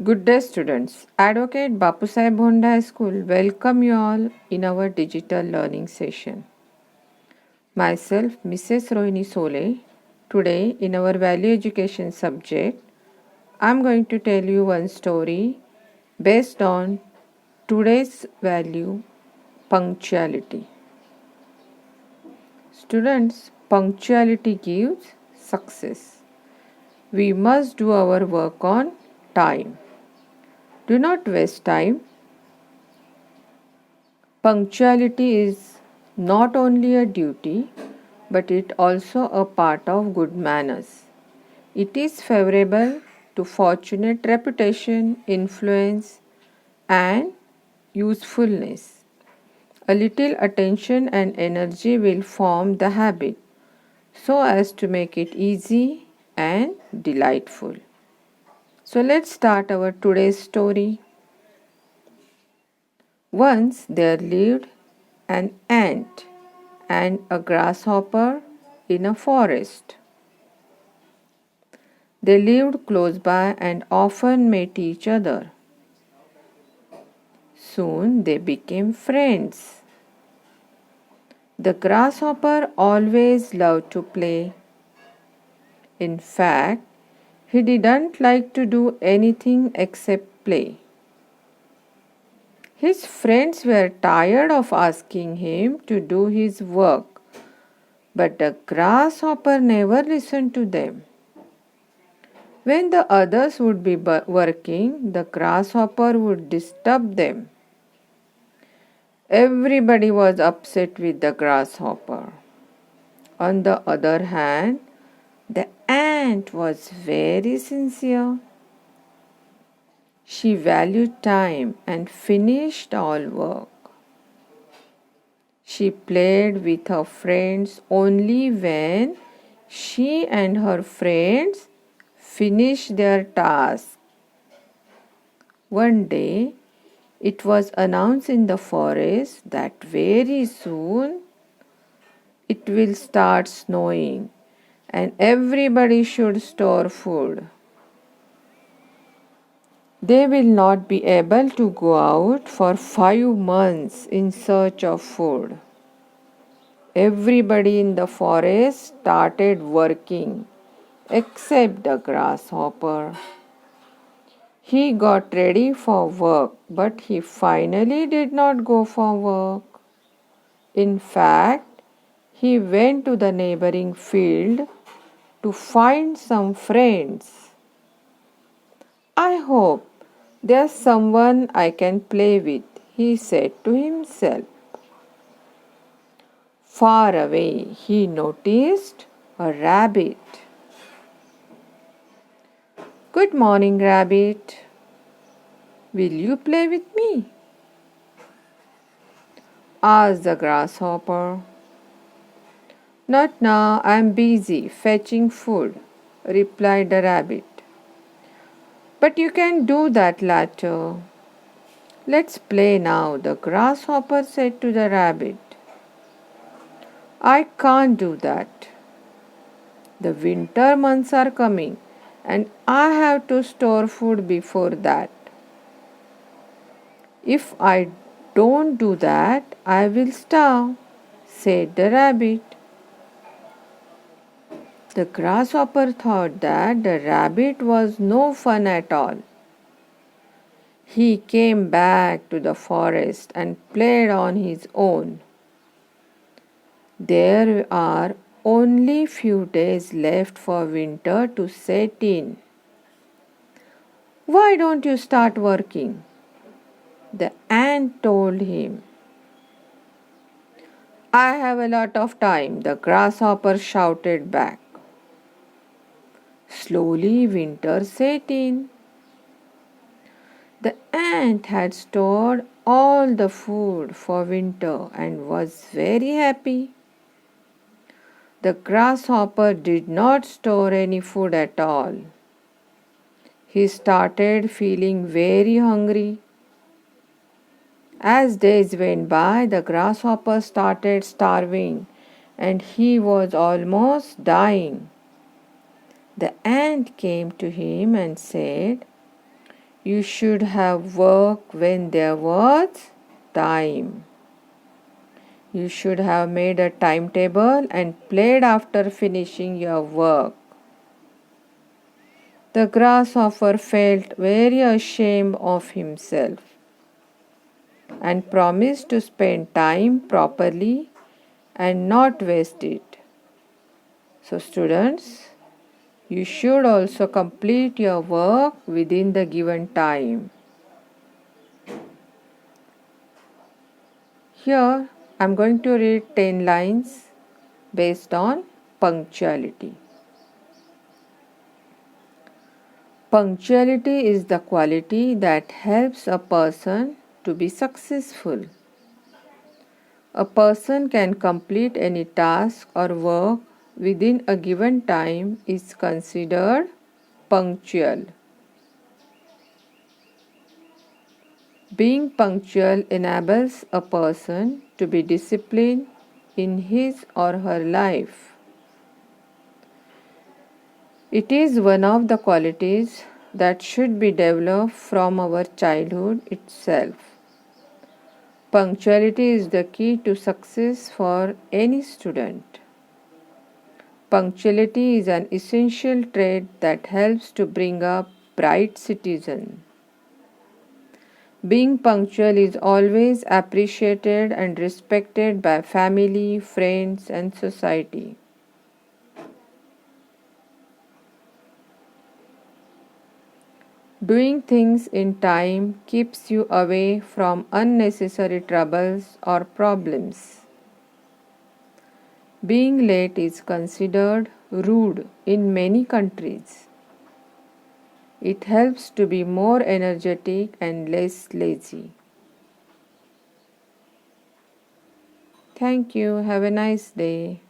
Good day, students. Advocate Bapusaheb Bhonda High School welcome you all in our digital learning session. Myself, Mrs. Rohini Sole. Today, in our value education subject, I am going to tell you one story based on today's value, punctuality. Students, punctuality gives success. We must do our work on time. Do not waste time. Punctuality is not only a duty, but it also a part of good manners. It is favorable to fortunate reputation, influence, and usefulness. A little attention and energy will form the habit so as to make it easy and delightful. So let's start our today's story. Once there lived an ant and a grasshopper in a forest. They lived close by and often met each other. Soon they became friends. The grasshopper always loved to play. In fact, he didn't like to do anything except play. His friends were tired of asking him to do his work, but the grasshopper never listened to them. When the others would be working, the grasshopper would disturb them. Everybody was upset with the grasshopper. On the other hand, the ant was very sincere. She valued time and finished all work. She played with her friends only when she and her friends finished their task. One day, it was announced in the forest that very soon it will start snowing and everybody should store food. They will not be able to go out for 5 months in search of food. Everybody in the forest started working except the grasshopper. He got ready for work, but he finally did not go for work. In fact, he went to the neighboring field to find some friends. I hope there's someone I can play with, he said to himself. Far away, he noticed a rabbit. Good morning, rabbit. Will you play with me? Asked the grasshopper. Not now, I'm busy fetching food, replied the rabbit. But you can do that later. Let's play now, the grasshopper said to the rabbit. I can't do that. The winter months are coming and I have to store food before that. If I don't do that, I will starve, said the rabbit. The grasshopper thought that the rabbit was no fun at all. He came back to the forest and played on his own. There are only few days left for winter to set in. Why don't you start working? The ant told him. I have a lot of time, the grasshopper shouted back. Slowly winter set in. The ant had stored all the food for winter and was very happy. The grasshopper did not store any food at all. He started feeling very hungry. As days went by, the grasshopper started starving and he was almost dying. The ant came to him and said, You should have worked when there was time. You should have made a timetable and played after finishing your work. The grasshopper felt very ashamed of himself and promised to spend time properly and not waste it. So, students, you should also complete your work within the given time. Here, I am going to read 10 lines based on punctuality. Punctuality is the quality that helps a person to be successful. A person can complete any task or work within a given time is considered punctual. Being punctual enables a person to be disciplined in his or her life. It is one of the qualities that should be developed from our childhood itself. Punctuality is the key to success for any student. Punctuality is an essential trait that helps to bring up bright citizens. Being punctual is always appreciated and respected by family, friends, and society. Doing things in time keeps you away from unnecessary troubles or problems. Being late is considered rude in many countries. It helps to be more energetic and less lazy. Thank you. Have a nice day.